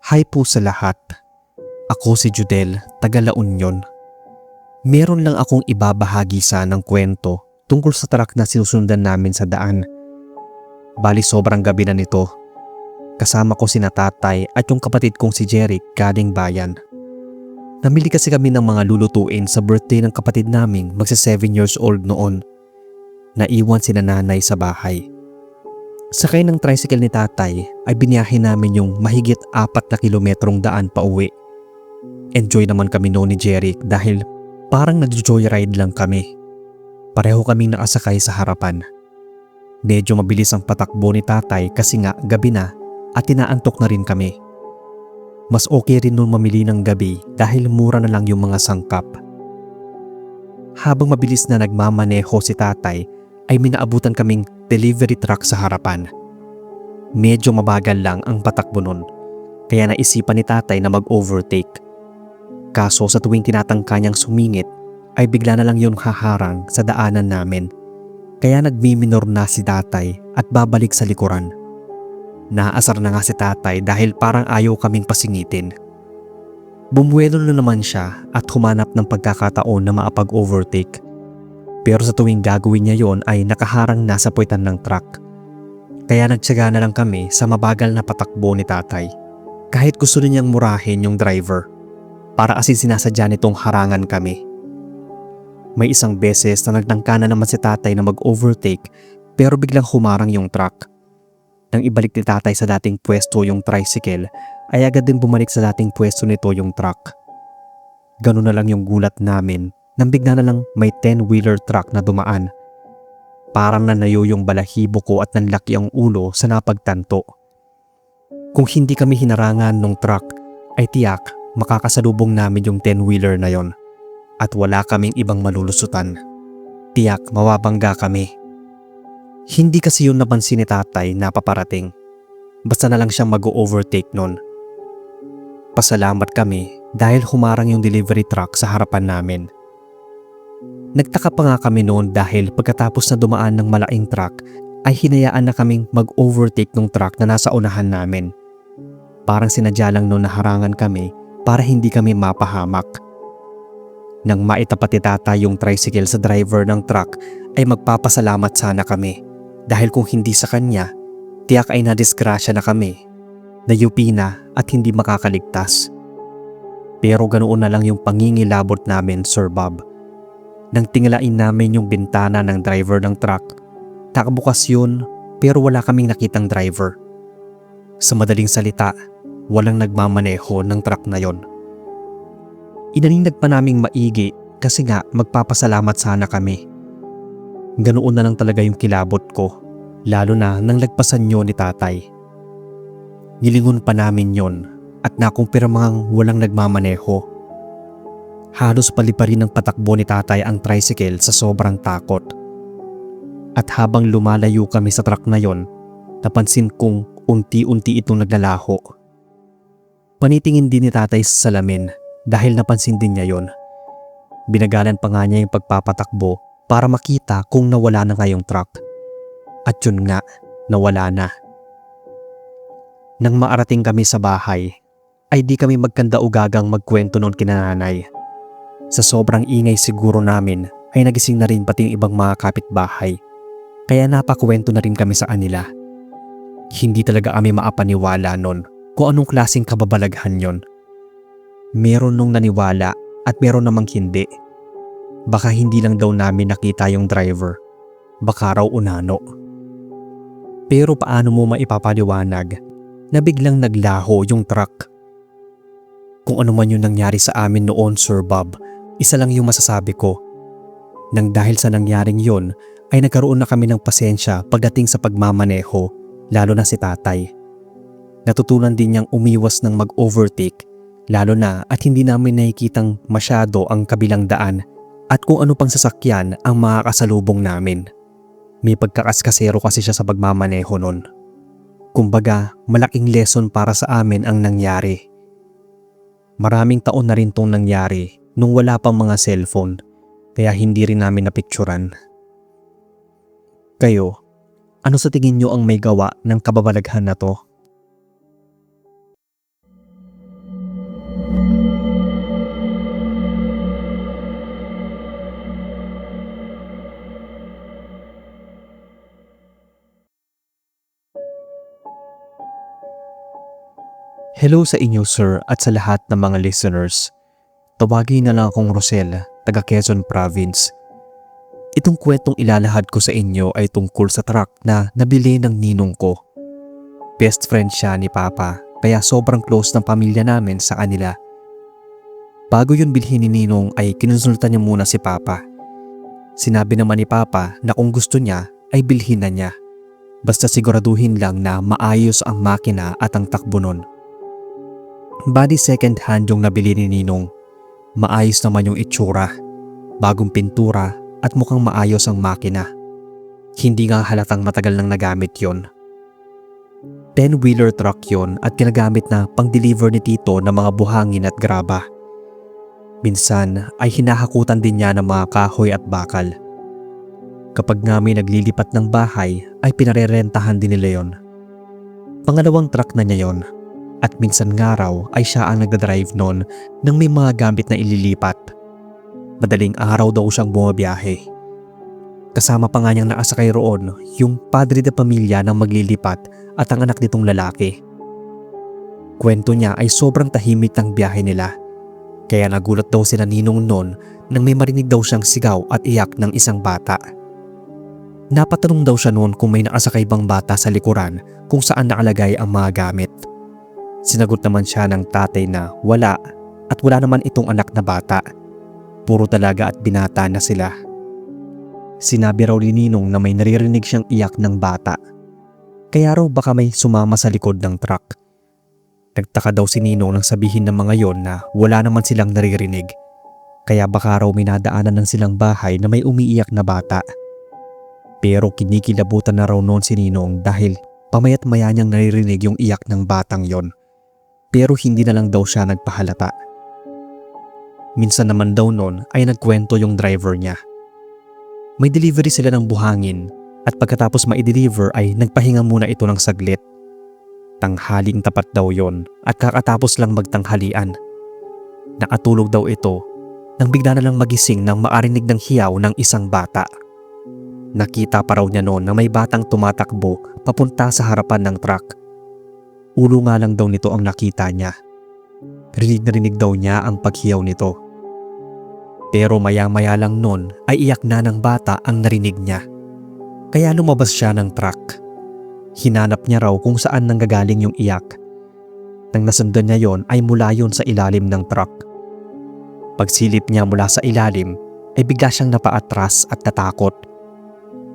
Hi po sa lahat. Ako si Judel, taga La Union. Meron lang akong ibabahagi ng kwento tungkol sa truck na sinusundan namin sa daan. Bali sobrang gabi na nito. Kasama ko sina tatay at yung kapatid kong si Jeric galing bayan. Namili kasi kami ng mga lulutuin sa birthday ng kapatid naming magsa 7 years old noon. Naiwan sina nanay sa bahay. Sakay ng tricycle ni tatay ay biniyahe namin yung mahigit 4 na kilometrong daan pa uwi. Enjoy naman kami noon ni Jeric dahil parang nag-joyride lang kami. Pareho kaming nakasakay sa harapan. Medyo mabilis ang patakbo ni tatay kasi nga gabi na at tinaantok na rin kami. Mas okay rin noon mamili ng gabi dahil mura na lang yung mga sangkap. Habang mabilis na nagmamaneho si tatay ay minaabutan kaming delivery truck sa harapan. Medyo mabagal lang ang patakbo nun, kaya naisipan ni tatay na mag-overtake. Kaso sa tuwing tinatangka niyang sumingit ay bigla na lang yun haharang sa daanan namin. Kaya nagmiminor na si tatay at babalik sa likuran. Naasar na nga si tatay dahil parang ayaw kaming pasingitin. Bumuelo na naman siya at humanap ng pagkakataon na maapag-overtake. Pero sa tuwing gagawin niya yon ay nakaharang na sa puwitan ng truck. Kaya nagtiyaga na lang kami sa mabagal na patakbo ni tatay. Kahit gusto niyang murahin yung driver. Para asin sinasadya nitong harangan kami. May isang beses na nagtangka na naman si tatay na mag-overtake pero biglang humarang yung truck. Nang ibalik ni tatay sa dating pwesto yung tricycle ay agad din bumalik sa dating pwesto nito yung truck. Ganun na lang yung gulat namin nang bigla na lang may 10-wheeler truck na dumaan. Parang nanayo yung balahibo ko at nanlaki ang ulo sa napagtanto. Kung hindi kami hinarangan ng truck ay tiyak makakasalubong namin yung 10-wheeler na yon at wala kaming ibang malulusutan. Tiyak mawabangga kami. Hindi kasi yun napansin ni tatay na paparating. Basta na lang siyang mag-overtake nun. Pasalamat kami dahil humarang yung delivery truck sa harapan namin. Nagtaka pa nga kami noon dahil pagkatapos na dumaan ng malaking truck ay hinayaan na kaming mag-overtake ng truck na nasa unahan namin. Parang sinadya lang noon na harangan kami para hindi kami mapahamak. Nang maitapat ni tatay yung tricycle sa driver ng truck ay magpapasalamat sana kami dahil kung hindi sa kanya, tiyak ay nadisgrasya na kami, nayupi na at hindi makakaligtas. Pero ganoon na lang yung pangingilabot namin, Sir Bob. Nang tingalain namin yung bintana ng driver ng truck, nakabukas yun pero wala kaming nakitang driver. Sa madaling salita, walang nagmamaneho ng truck na yon. Inaninag pa naming maigi kasi nga magpapasalamat sana kami. Ganoon na lang talaga yung kilabot ko, lalo na nang lagpasan nyo ni tatay. Nilingon pa namin yon at nakumpirmang walang nagmamaneho. Halos paliparin ng patakbo ni tatay ang tricycle sa sobrang takot. At habang lumalayo kami sa truck na yon, napansin kong unti-unti itong naglalaho. Panitingin din ni tatay sa salamin dahil napansin din niya yon. Binagalan pa nga niya yung pagpapatakbo para makita kung nawala na nga yung truck. At yun nga, nawala na. Nang maarating kami sa bahay, ay di kami magkanda-ugagang magkwento noon kina nanay. Sa sobrang ingay siguro namin ay nagising na rin pati yung ibang mga kapitbahay. Kaya napakwento na rin kami sa kanila. Hindi talaga kami maapaniwala nun kung anong klaseng kababalaghan yon. Meron nung naniwala at meron namang hindi. Baka hindi lang daw namin nakita yung driver. Baka raw unano. Pero paano mo maipapaliwanag na biglang naglaho yung truck? Kung ano man yung nangyari sa amin noon, Sir Bob, isa lang yung masasabi ko. Nang dahil sa nangyaring yon ay nagkaroon na kami ng pasensya pagdating sa pagmamaneho, lalo na si tatay. Natutunan din niyang umiwas ng mag-overtake, lalo na at hindi namin nakikitang masyado ang kabilang daan at kung ano pang sasakyan ang makakasalubong namin. May pagkakaskasero kasi siya sa pagmamaneho nun. Kumbaga, malaking lesson para sa amin ang nangyari. Maraming taon na rin tong nangyari nung wala pang mga cellphone, kaya hindi rin namin napicturan. Kayo, ano sa tingin nyo ang may gawa ng kababalaghan na to? Hello sa inyo sir at sa lahat ng mga listeners. Tawagin na lang akong Rosel, taga Quezon Province. Itong kwentong ilalahad ko sa inyo ay tungkol sa truck na nabili ng ninong ko. Best friend siya ni Papa, kaya sobrang close ng pamilya namin sa kanila. Bago yun bilhin ni Ninong ay kinonsulta niya muna si Papa. Sinabi naman ni Papa na kung gusto niya ay bilhin na niya. Basta siguraduhin lang na maayos ang makina at ang takbo nun. Bali second hand yung nabili ni Ninong. Maayos naman yung itsura, bagong pintura at mukhang maayos ang makina. Hindi nga halatang matagal nang nagamit yon. 10-wheeler truck yon at ginagamit na pang-deliver ni Tito ng mga buhangin at graba. Minsan ay hinahakutan din niya ng mga kahoy at bakal. Kapag nga may naglilipat ng bahay ay pinarerentahan din nila yon. Pangalawang truck na niya yon at minsan nga raw ay siya ang nagdadrive nun nang may mga gamit na ililipat. Madaling araw daw siyang bumabiyahe. Kasama pa nga niyang nakasakay roon yung padre de pamilya ng maglilipat at ang anak nitong lalaki. Kwento niya ay sobrang tahimik ng biyahe nila. Kaya nagulat daw sila Ninong noon nang may marinig daw siyang sigaw at iyak ng isang bata. Napatanong daw siya noon kung may nakasakay bang bata sa likuran kung saan nakalagay ang mga gamit. Sinagot naman siya ng tatay na wala at wala naman itong anak na bata. Puro talaga at binata na sila. Sinabi raw ni Ninong na may naririnig siyang iyak ng bata. Kaya raw baka may sumama sa likod ng truck. Nagtaka daw si Ninong nang sabihin ng mga yon na wala naman silang naririnig. Kaya baka raw minadaanan ng silang bahay na may umiiyak na bata. Pero kinikilabutan na raw noon si Ninong dahil pamayat maya niyang naririnig yung iyak ng batang yon. Pero hindi na lang daw siya nagpahalata. Minsan naman daw noon ay nagkwento yung driver niya. May delivery sila ng buhangin at pagkatapos ma-deliver ay nagpahinga muna ito ng saglit. Tanghaling tapat daw yon at kakatapos lang magtanghalian. Nakatulog daw ito nang bigla na lang magising nang maarinig ng hiyaw ng isang bata. Nakita pa raw niya noon na may batang tumatakbo papunta sa harapan ng truck. Ulo nga lang daw nito ang nakita niya. Rinig na rinig daw niya ang paghiyaw nito. Pero maya-maya lang noon ay iyak na ng bata ang narinig niya. Kaya lumabas siya ng truck. Hinanap niya raw kung saan nanggagaling yung iyak. Nang nasundan niya yon ay mula yon sa ilalim ng truck. Pagsilip niya mula sa ilalim ay bigla siyang napaatras at natakot.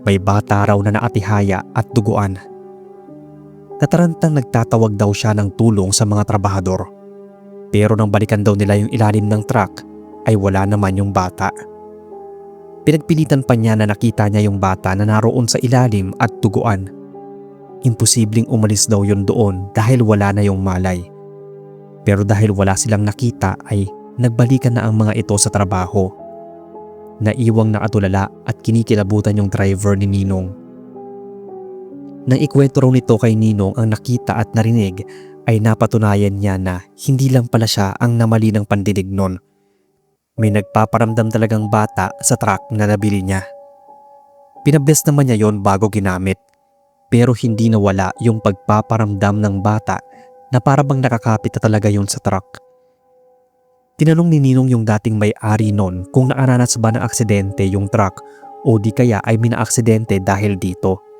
May bata raw na naatihaya at duguan. Natarantang nagtatawag daw siya ng tulong sa mga trabahador. Pero nang balikan daw nila yung ilalim ng truck ay wala naman yung bata. Pinagpilitan pa niya na nakita niya yung bata na naroon sa ilalim at duguan. Imposibleng umalis daw yun doon dahil wala na yung malay. Pero dahil wala silang nakita ay nagbalikan na ang mga ito sa trabaho. Naiwang nakatulala at kinikilabutan yung driver ni Ninong. Nang ikwento raw nito kay Ninong ang nakita at narinig ay napatunayan niya na hindi lang pala siya ang namali ng pandinig nun. May nagpaparamdam talagang bata sa truck na nabili niya. Pinabless naman niya yon bago ginamit. Pero hindi nawala yung pagpaparamdam ng bata na para bang nakakapit na talaga yun sa truck. Tinanong ni Ninong yung dating may-ari nun kung nakaranas ba ng aksidente yung truck o di kaya ay minaaksidente dahil dito.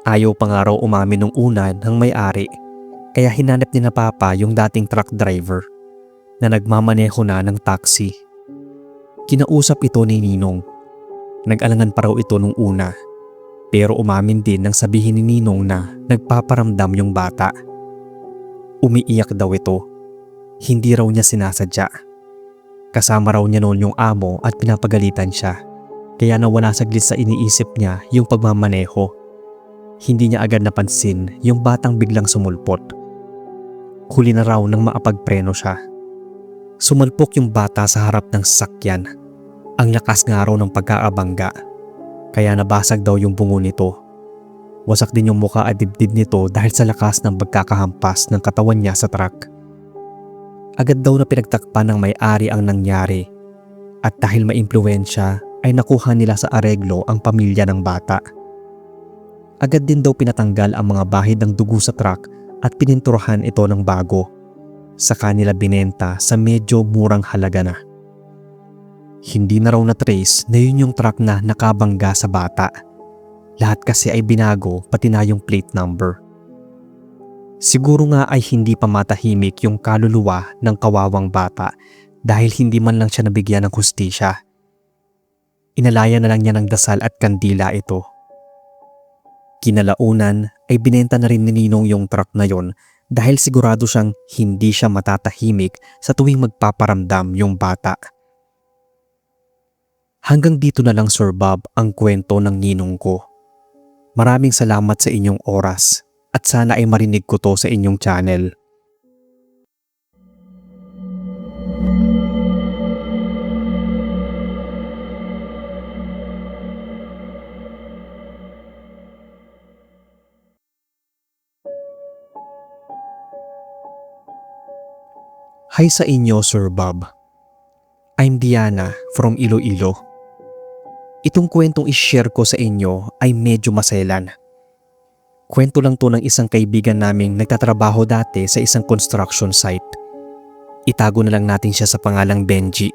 Ayaw pa nga raw umamin nung una ng may-ari kaya hinanap ni na Papa yung dating truck driver na nagmamaneho na ng taxi. Kinausap ito ni Ninong. Nag-alangan pa raw ito nung una. Pero umamin din nang sabihin ni Ninong na nagpaparamdam yung bata. Umiiyak daw ito. Hindi raw niya sinasadya. Kasama raw niya noon yung amo at pinapagalitan siya. Kaya nawala saglit sa iniisip niya yung pagmamaneho. Hindi niya agad napansin yung batang biglang sumulpot. Huli na raw nang maapagpreno siya. Sumalpok yung bata sa harap ng sasakyan. Ang lakas nga raw ng pagkaabangga. Kaya nabasag daw yung bungo nito. Wasak din yung muka at dibdib nito dahil sa lakas ng pagkakahampas ng katawan niya sa truck. Agad daw na pinagtakpan ng may-ari ang nangyari. At dahil maimpluwensya ay nakuha nila sa areglo ang pamilya ng bata. Agad din daw pinatanggal ang mga bahid ng dugo sa truck at pininturahan ito ng bago. Sa kanila binenta sa medyo murang halaga na. Hindi na raw na-trace na yun yung truck na nakabangga sa bata. Lahat kasi ay binago pati na yung plate number. Siguro nga ay hindi pa matahimik yung kaluluwa ng kawawang bata dahil hindi man lang siya nabigyan ng hustisya. Inalaya na lang niya ng dasal at kandila ito. Kinalaunan ay binenta na rin ni Ninong yung truck na yon dahil sigurado siyang hindi siya matatahimik sa tuwing magpaparamdam yung bata. Hanggang dito na lang Sir Bob ang kwento ng ninong ko. Maraming salamat sa inyong oras at sana ay marinig ko to sa inyong channel. Hi sa inyo Sir Bob. I'm Diana from Iloilo. Itong kwentong i-share ko sa inyo ay medyo maselan. Kwento lang to ng isang kaibigan naming nagtatrabaho dati sa isang construction site. Itago na lang natin siya sa pangalang Benji.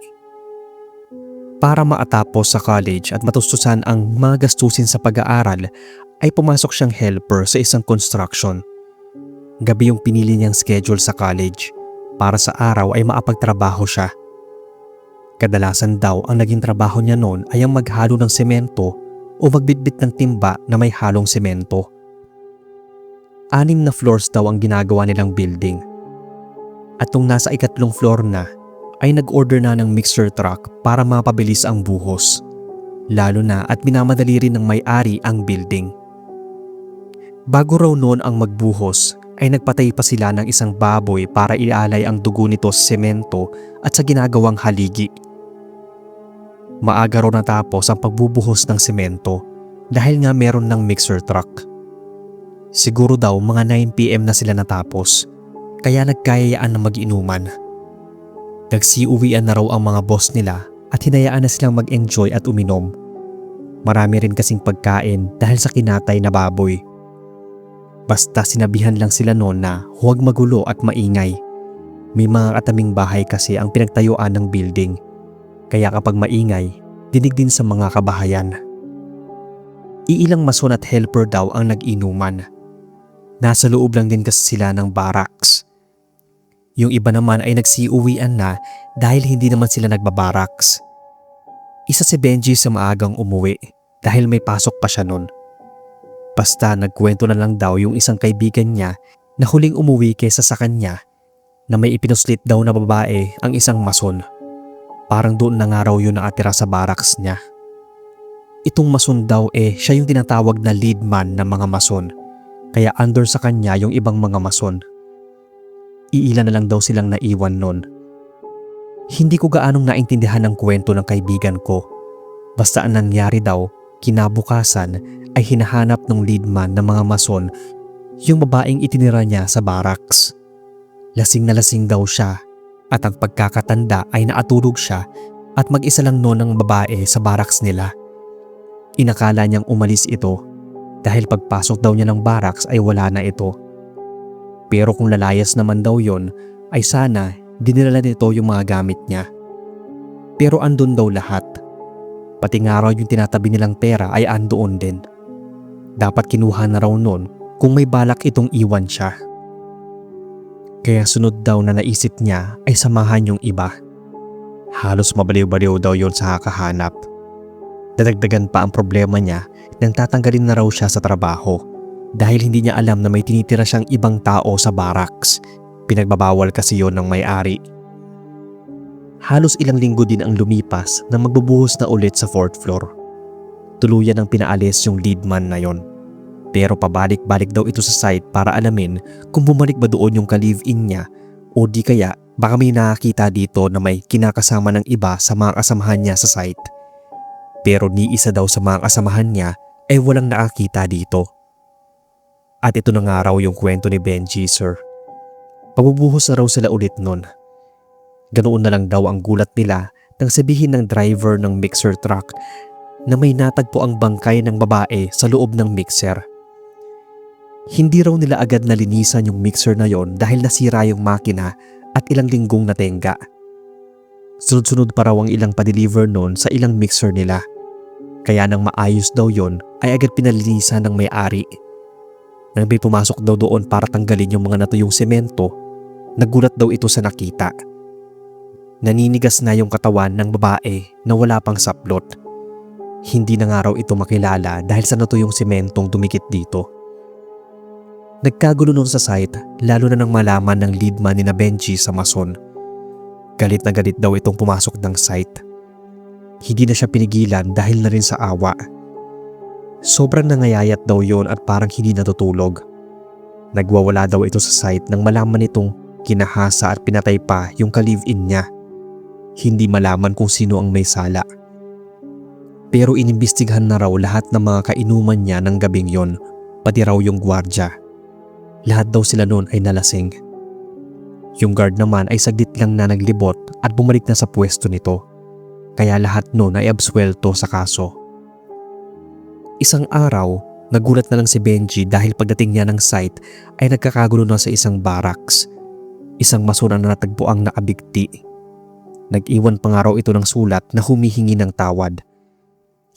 Para maatapos sa college at matustusan ang mga gastusin sa pag-aaral ay pumasok siyang helper sa isang construction. Gabi yung pinili niyang schedule sa college para sa araw ay maapagtrabaho siya. Kadalasan daw ang naging trabaho niya noon ay ang maghalo ng semento o magbitbit ng timba na may halong semento. 6 na floors daw ang ginagawa nilang building. At nung nasa 3th floor na, ay nag-order na ng mixer truck para mapabilis ang buhos. Lalo na at minamadali rin ng may-ari ang building. Bago raw noon ang magbuhos, ay nagpatay pa sila ng isang baboy para ialay ang dugo nito sa semento at sa ginagawang haligi. Maaga raw natapos ang pagbubuhos ng semento dahil nga meron ng mixer truck. Siguro daw mga 9 PM na sila natapos, kaya nagkayayaan na mag-inuman. Nagsiuwian na raw ang mga boss nila at hinayaan na silang mag-enjoy at uminom. Marami rin kasing pagkain dahil sa kinatay na baboy. Basta sinabihan lang sila noon na huwag magulo at maingay. May mga kataming bahay kasi ang pinagtayuan ng building. Kaya kapag maingay, dinig din sa mga kabahayan. Iilang mason at helper daw ang nag-inuman. Nasa loob lang din kasi sila ng barracks. Yung iba naman ay nagsiuwian na dahil hindi naman sila nagbabarracks. Isa si Benji sa maagang umuwi dahil may pasok pa siya noon. Basta nagkwento na lang daw yung isang kaibigan niya na huling umuwi kaysa sa kanya na may ipinuslit daw na babae ang isang mason. Parang doon na nga raw yun nakatira sa barracks niya. Itong mason daw siya yung tinatawag na lead man ng mga mason, kaya under sa kanya yung ibang mga mason. Iilan na lang daw silang naiwan nun. Hindi ko gaanong naintindihan ang kwento ng kaibigan ko. Basta ang nangyari daw, kinabukasan ay hinahanap ng lead man ng mga mason yung babaeng itinira niya sa barracks. Lasing na lasing daw siya at ang pagkakatanda ay naatulog siya at mag-isa lang noon ang babae sa barracks nila. Inakala niyang umalis ito dahil pagpasok daw niya ng barracks ay wala na ito. Pero kung lalayas naman daw yon ay sana dinala nito yung mga gamit niya. Pero andun daw lahat. Pati nga raw yung tinatabi nilang pera ay andoon din. Dapat kinuha na raw noon kung may balak itong iwan siya. Kaya sunod daw na naisip niya ay samahan yung iba. Halos mabaliw-baliw daw yon sa kakahanap. Dadagdagan pa ang problema niya nang tatanggalin na raw siya sa trabaho dahil hindi niya alam na may tinitira siyang ibang tao sa barracks. Pinagbabawal kasi yon ng may-ari. Halos ilang linggo din ang lumipas na magbubuhos na ulit sa 4th floor. Tuluyan ang pinaalis yung lead man na yon. Pero pabalik-balik daw ito sa site para alamin kung bumalik ba doon yung ka-live-in niya o di kaya baka may nakakita dito na may kinakasama ng iba sa mga kasamahan niya sa site. Pero ni isa daw sa mga kasamahan niya ay walang nakakita dito. At ito na nga raw yung kwento ni Benji, sir. Pagbubuhos na raw sila ulit nun. Ganoon na lang daw ang gulat nila nang sabihin ng driver ng mixer truck na may natagpo ang bangkay ng babae sa loob ng mixer. Hindi raw nila agad nalinisan yung mixer na yon dahil nasira yung makina at ilang linggong natenga. Sunod-sunod pa raw ang ilang pa-deliver noon sa ilang mixer nila. Kaya nang maayos daw yon ay agad pinalinisan ng may-ari. Nang may pumasok daw doon para tanggalin yung mga natuyong semento, nagulat daw ito sa nakita. Naninigas na yung katawan ng babae na wala pang saplot. Hindi na nga raw ito makilala dahil sa natuyong sementong dumikit dito. Nagkagulo noon sa site lalo na nang malaman ng lead man ni na Benji sa mason. Galit na galit daw itong pumasok ng site. Hindi na siya pinigilan dahil na rin sa awa. Sobrang nangayayat daw yon at parang hindi natutulog. Nagwawala daw ito sa site nang malaman itong kinahasa at pinatay pa yung ka-live-in niya. Hindi malaman kung sino ang may sala. Pero inimbestigahan na raw lahat ng mga kainuman niya ng gabing yon, pati raw yung gwardya. Lahat daw sila noon ay nalasing. Yung guard naman ay saglit lang na naglibot at bumalik na sa pwesto nito. Kaya lahat noon ay absuelto sa kaso. Isang araw, nagulat na lang si Benji dahil pagdating niya ng site ay nagkakagulo na sa isang barracks. Isang mason ang natagpuang nakabigti. Nag-iwan pa nga raw ito ng sulat na humihingi ng tawad.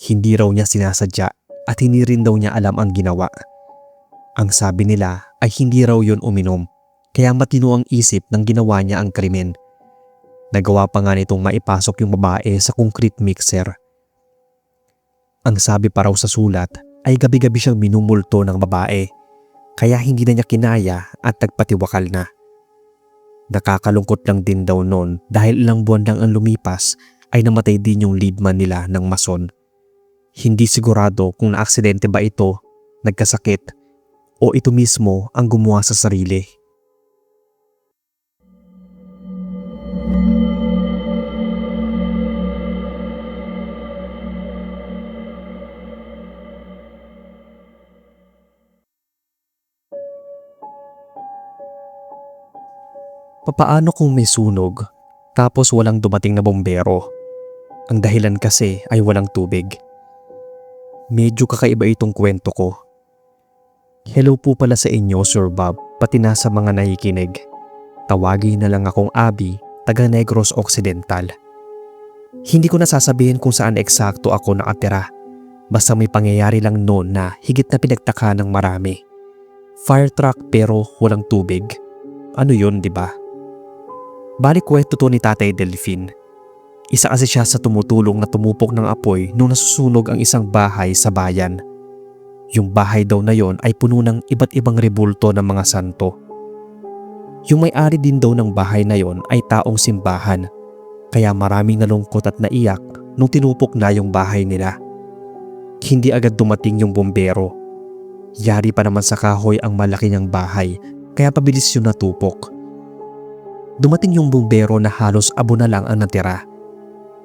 Hindi raw niya sinasadya at hindi rin daw niya alam ang ginawa. Ang sabi nila ay hindi raw yun uminom, kaya matino ang isip ng ginawa niya ang krimen. Nagawa pa nga nitong maipasok yung babae sa concrete mixer. Ang sabi pa raw sa sulat ay gabi-gabi siyang minumulto ng babae, kaya hindi na niya kinaya at nagpatiwakal na. Nakakalungkot lang din daw noon dahil ilang buwan lang ang lumipas ay namatay din yung lead man nila ng mason. Hindi sigurado kung naaksidente ba ito, nagkasakit, o ito mismo ang gumawa sa sarili. Papaano kung may sunog tapos walang dumating na bombero? Ang dahilan kasi ay walang tubig. Medyo kakaiba itong kwento ko. Hello po pala sa inyo, Sir Bob, pati na sa mga nakikinig. Tawagin na lang akong Abby, taga Negros Occidental. Hindi ko nasasabihin kung saan eksakto ako nakatira. Basta may pangyayari lang noon na higit na pinagtaka ng marami. Fire truck pero walang tubig. Ano yun, di ba? Balik kwento to ni Tatay Delfin. Isa kasi siya sa tumutulong na tumupok ng apoy nung nasusunog ang isang bahay sa bayan. Yung bahay daw na yon ay puno ng iba't ibang rebulto ng mga santo. Yung may-ari din daw ng bahay na yon ay taong simbahan, kaya maraming nalungkot at naiyak nung tinupok na yung bahay nila. Hindi agad dumating yung bombero. Yari pa naman sa kahoy ang malaki niyang bahay, kaya pabilis yun natupok. Dumating yung bombero na halos abo na lang ang natira.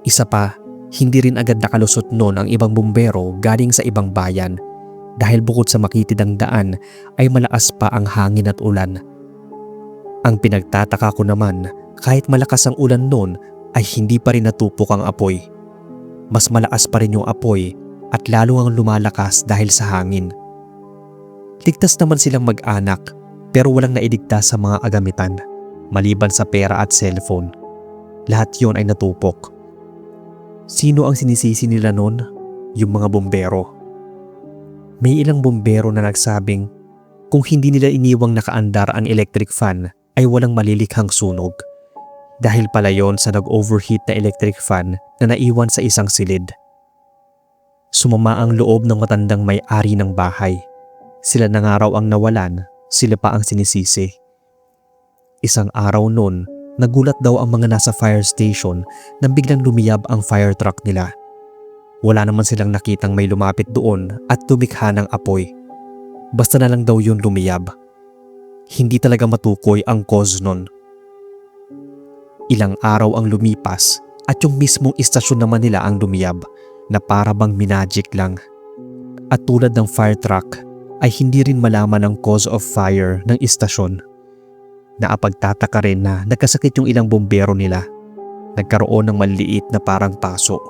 Isa pa, hindi rin agad nakalusot noon ang ibang bombero galing sa ibang bayan. Dahil bukod sa makitid ang daan ay malakas pa ang hangin at ulan. Ang pinagtataka ko naman, kahit malakas ang ulan noon ay hindi pa rin natupok ang apoy. Mas malakas pa rin yung apoy at lalo ang lumalakas dahil sa hangin. Ligtas naman silang mag-anak pero walang nailigtas sa mga agamitan maliban sa pera at cellphone. Lahat yon ay natupok. Sino ang sinisisi nila noon? Yung mga bombero. May ilang bombero na nagsabing kung hindi nila iniwang nakaandar ang electric fan ay walang malilikhang sunog. Dahil pala yon sa nag-overheat na electric fan na naiwan sa isang silid. Sumama ang loob ng matandang may-ari ng bahay. Sila na nga raw ang nawalan, sila pa ang sinisisi. Isang araw noon, nagulat daw ang mga nasa fire station nang biglang lumiyab ang fire truck nila. Wala naman silang nakitang may lumapit doon at lumikha ng apoy. Basta na lang daw yun lumiyab. Hindi talaga matukoy ang cause nun. Ilang araw ang lumipas at yung mismong istasyon naman nila ang lumiyab na para bang minagic lang. At tulad ng fire truck ay hindi rin malaman ang cause of fire ng istasyon. Naapagtataka rin na nagkasakit yung ilang bombero nila. Nagkaroon ng maliliit na parang paso.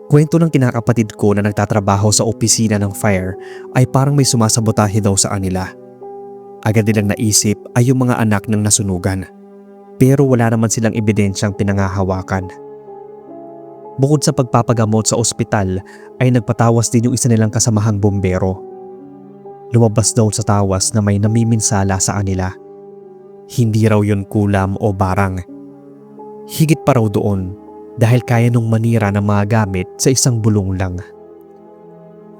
Kwento ng kinakapatid ko na nagtatrabaho sa opisina ng fire ay parang may sumasabotahe daw sa kanila. Agad nilang naisip ay yung mga anak ng nasunugan. Pero wala naman silang ebidensyang pinangahawakan. Bukod sa pagpapagamot sa ospital ay nagpatawas din yung isa nilang kasamahang bumbero. Lumabas daw sa tawas na may namiminsala sa kanila. Hindi raw yun kulam o barang. Higit pa raw doon dahil kaya nung manira ng mga gamit sa isang bulong lang.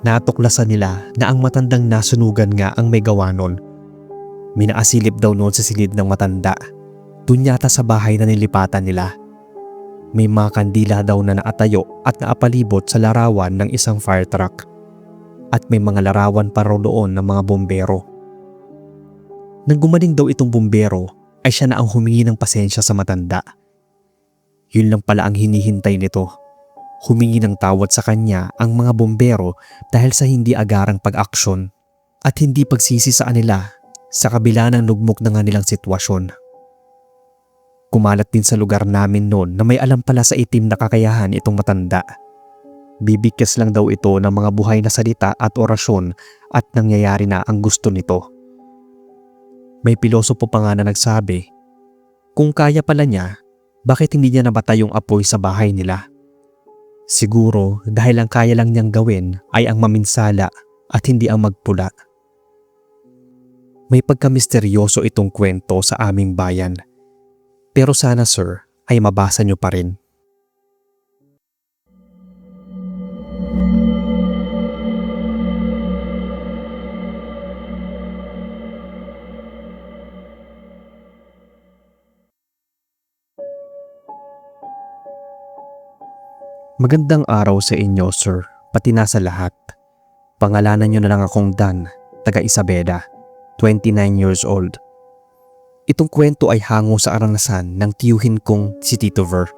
Natuklasan nila na ang matandang nasunugan nga ang may gawa nun. Minaasilip daw noon sa silid ng matanda. Doon yata sa bahay na nilipatan nila. May mga kandila daw na naatayo at naapalibot sa larawan ng isang fire truck. At may mga larawan pa raw doon ng mga bombero. Nang gumaling daw itong bombero ay siya na ang humingi ng pasensya sa matanda. Yun lang pala ang hinihintay nito. Humingi ng tawad sa kanya ang mga bombero dahil sa hindi agarang pag-aksyon at hindi pagsisi sa kanila sa kabila ng lugmok na nga nilang sitwasyon. Kumalat din sa lugar namin noon na may alam pala sa itim na kakayahan itong matanda. Bibigkas lang daw ito ng mga buhay na salita at orasyon at nangyayari na ang gusto nito. May pilosopo pa nga na nagsabi, kung kaya pala niya, bakit hindi niya nabatay yung apoy sa bahay nila? Siguro dahil ang kaya lang niyang gawin ay ang maminsala at hindi ang magpula. May pagka-misteryoso itong kwento sa aming bayan. Pero sana sir ay mabasa niyo pa rin. Magandang araw sa inyo sir, pati na sa lahat. Pangalanan niyo na lang akong Dan, taga Isabela, 29 years old. Itong kwento ay hango sa aranasan ng tiyuhin kong si Tito Ver.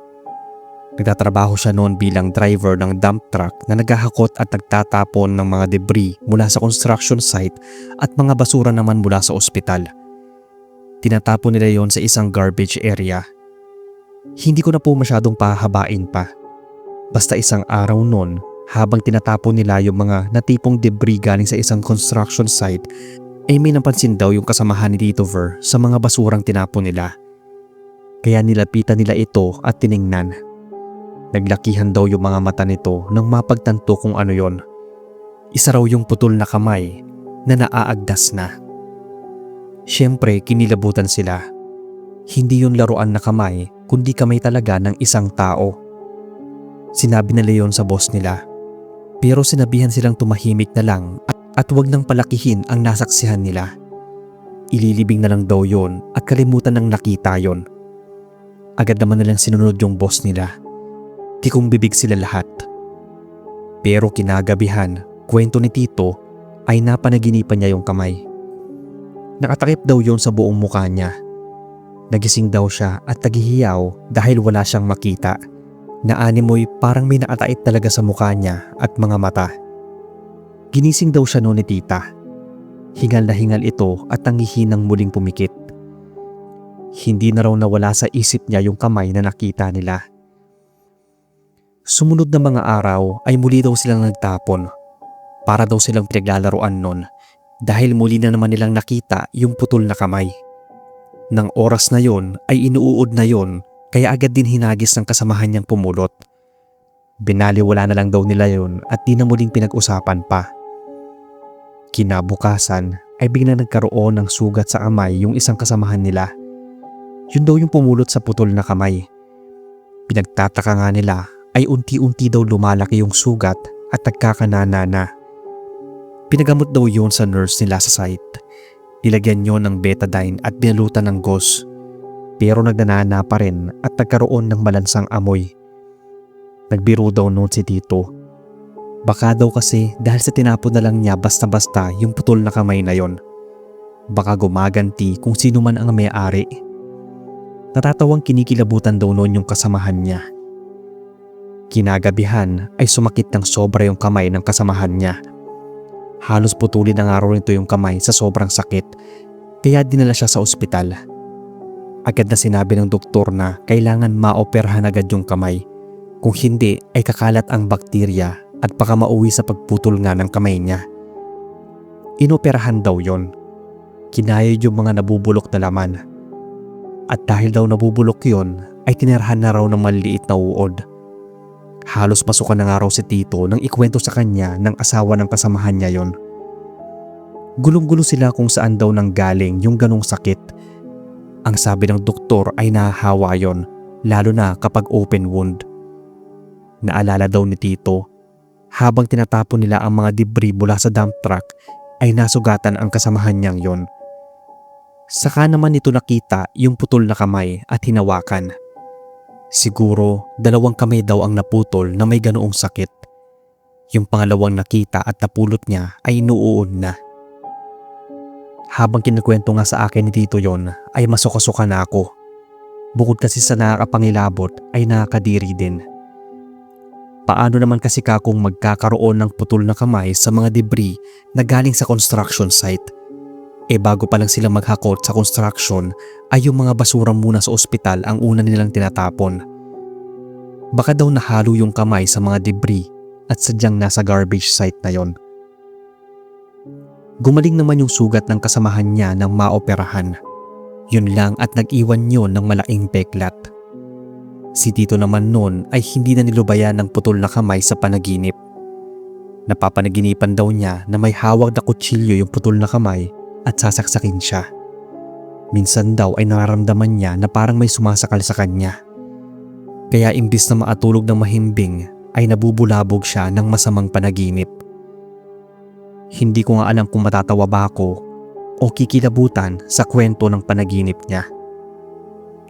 Nagtatrabaho siya noon bilang driver ng dump truck na naghahakot at nagtatapon ng mga debris mula sa construction site at mga basura naman mula sa ospital. Tinatapon nila yon sa isang garbage area. Hindi ko na po masyadong pahabain pa. Basta isang araw noon, habang tinatapon nila yung mga natipong debris galing sa isang construction site, ay may napansin daw yung kasamahan ni Tito Ver sa mga basurang tinapon nila. Kaya nilapitan nila ito at tiningnan. Naglakihan daw yung mga mata nito nang mapagtanto kung ano yon. Isa raw yung putol na kamay na naaagdas na. Siyempre kinilabutan sila. Hindi yun laruan na kamay kundi kamay talaga ng isang tao. Sinabi nila yon sa boss nila. Pero sinabihan silang tumahimik na lang at wag nang palakihin ang nasaksihan nila. Ililibing na lang daw yon at kalimutan ng nakita yon. Agad naman nilang sinunod yung boss nila. Tikong bibig sila lahat. Pero kinagabihan, kwento ni Tito ay napanaginipan niya yung kamay. Nakatakip daw yon sa buong mukha niya. Nagising daw siya at naghihiyaw dahil wala siyang makita. Naanimoy parang may nakatait talaga sa mukha niya at mga mata. Ginising daw siya noon ni tita. Hingal na hingal ito at nangihinang muling pumikit. Hindi na raw nawala sa isip niya yung kamay na nakita nila. Sumunod na mga araw ay muli daw silang nagtapon. Para daw silang pinaglalaruan noon dahil muli na naman nilang nakita yung putol na kamay. Nang oras na yon ay inuud na yon. Kaya agad din hinagis ng kasamahan niyang pumulot. Binaliwala na lang daw nila yon at di na muling pinag-usapan pa. Kinabukasan ay biglang nagkaroon ng sugat sa kamay yung isang kasamahan nila. Yun daw yung pumulot sa putol na kamay. Pinagtataka nga nila ay unti-unti daw lumalaki yung sugat at nagkakanana na. Pinagamot daw yon sa nurse nila sa site. Nilagyan yon ng betadine at binalutan ng gauze. Pero nagnanana pa rin at nagkaroon ng malansang amoy. Nagbiro daw noon si Tito. Baka daw kasi dahil sa tinapon na lang niya basta-basta yung putol na kamay na yon. Baka gumaganti kung sino man ang may-ari. Natatawang kinikilabutan daw noon yung kasamahan niya. Kinagabihan ay sumakit ng sobra yung kamay ng kasamahan niya. Halos putulin ng araw nito yung kamay sa sobrang sakit kaya dinala siya sa ospital. Agad na sinabi ng doktor na kailangan maoperahan agad yung kamay Kung hindi ay kakalat ang bakterya at baka mauwi sa pagputol nga ng kamay niya. Inoperahan daw yon. Kinayod yung mga nabubulok na laman. At dahil daw nabubulok yon, ay tinirahan na raw ng maliliit na uod. Halos masukan na nga raw si Tito nang ikwento sa kanya ng asawa ng kasamahan niya yon. Gulong-gulo sila kung saan daw nanggaling yung ganong sakit. Ang sabi ng doktor ay nahahawa yon, lalo na kapag open wound. Naalala daw ni Tito, habang tinatapon nila ang mga debris mula sa dump truck ay nasugatan ang kasamahan niyang yon. Saka naman nito nakita yung putol na kamay at hinawakan. Siguro 2 kamay daw ang naputol na may ganoong sakit. Yung pangalawang nakita at napulot niya ay inuuod na. Habang kinukwento nga sa akin ni Tito yon ay masuka-suka na ako. Bukod kasi sa nakakapangilabot ay nakakadiri din. Paano naman kasi kung magkakaroon ng putol na kamay sa mga debris na galing sa construction site? Bago pa lang sila maghakot sa construction ay yung mga basura muna sa ospital ang una nilang tinatapon. Baka daw nahalo yung kamay sa mga debris at sadyang nasa garbage site na yon. Gumaling naman yung sugat ng kasamahan niya nang maoperahan. Yun lang at nag-iwan yun ng malaking peklat. Si Tito naman noon ay hindi na nilubayan ng putol na kamay sa panaginip. Napapanaginipan daw niya na may hawak na kutsilyo yung putol na kamay at sasaksakin siya. Minsan daw ay nararamdaman niya na parang may sumasakal sa kanya. Kaya imbis na maatulog ng mahimbing ay nabubulabog siya ng masamang panaginip. Hindi ko nga alam kung matatawa ba ako o kikilabutan sa kwento ng panaginip niya.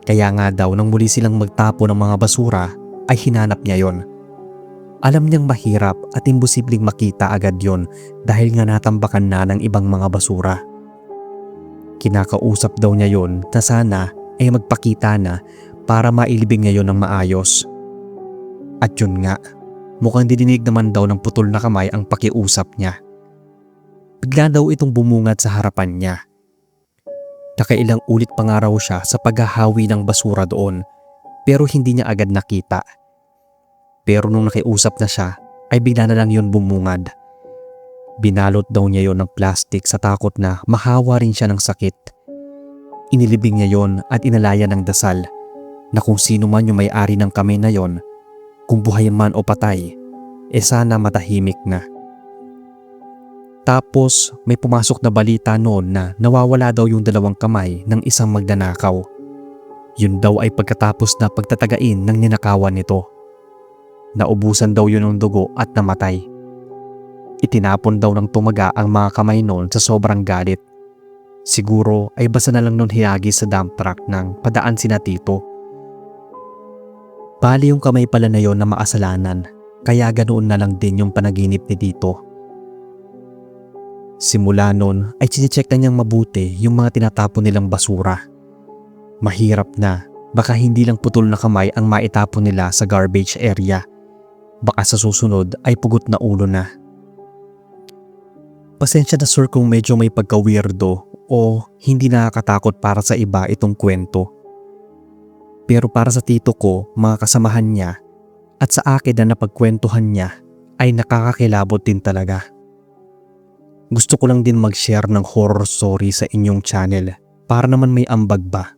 Kaya nga daw nang muli silang magtapo ng mga basura ay hinanap niya yon. Alam niyang mahirap at imposibleng makita agad yon dahil nga natambakan na ng ibang mga basura. Kinakausap daw niya yon na sana ay magpakita na para mailibing niya yon ng maayos. At yun nga, mukhang didinig naman daw ng putol na kamay ang pakiusap niya. Bigla daw itong bumungad sa harapan niya. Nakailang ulit pa nga raw siya sa paghahawi ng basura doon pero hindi niya agad nakita. Pero nung nakiusap na siya ay bigla na lang yun bumungad. Binalot daw niya yon ng plastic sa takot na mahawa rin siya ng sakit. Inilibing niya yon at inalaya ng dasal na kung sino man yung may-ari ng kamay na yon, kung buhay man o patay, sana matahimik na. Tapos may pumasok na balita noon na nawawala daw yung 2 kamay ng isang magnanakaw. Yun daw ay pagkatapos na pagtatagain ng ninakawan nito. Naubusan daw yun ng dugo at namatay. Itinapon daw ng tumaga ang mga kamay noon sa sobrang galit. Siguro ay basa na lang noon hiyagi sa dump truck ng padaan sina Tito. Bali yung kamay pala na yon na maasalanan, kaya ganoon na lang din yung panaginip ni Tito. Simula noon ay chinecheck na niyang mabuti yung mga tinatapon nilang basura. Mahirap na, baka hindi lang putol na kamay ang maitapon nila sa garbage area. Baka sa susunod ay pugot na ulo na. Pasensya na sir kung medyo may pagka-weirdo o hindi nakakatakot para sa iba itong kwento. Pero para sa tito ko, mga kasamahan niya at sa akin na napagkwentuhan niya ay nakakakilabot din talaga. Gusto ko lang din mag-share ng horror story sa inyong channel para naman may ambag ba.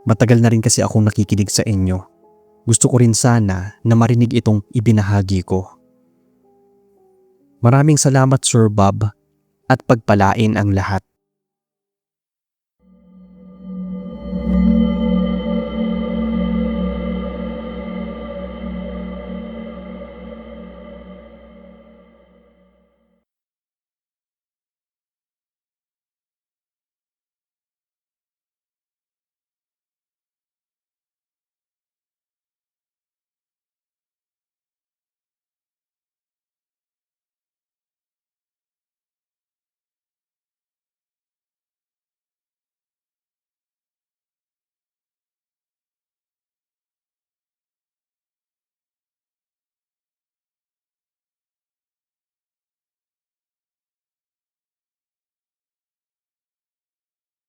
Matagal na rin kasi akong nakikinig sa inyo. Gusto ko rin sana na marinig itong ibinahagi ko. Maraming salamat Sir Bob at pagpalain ang lahat.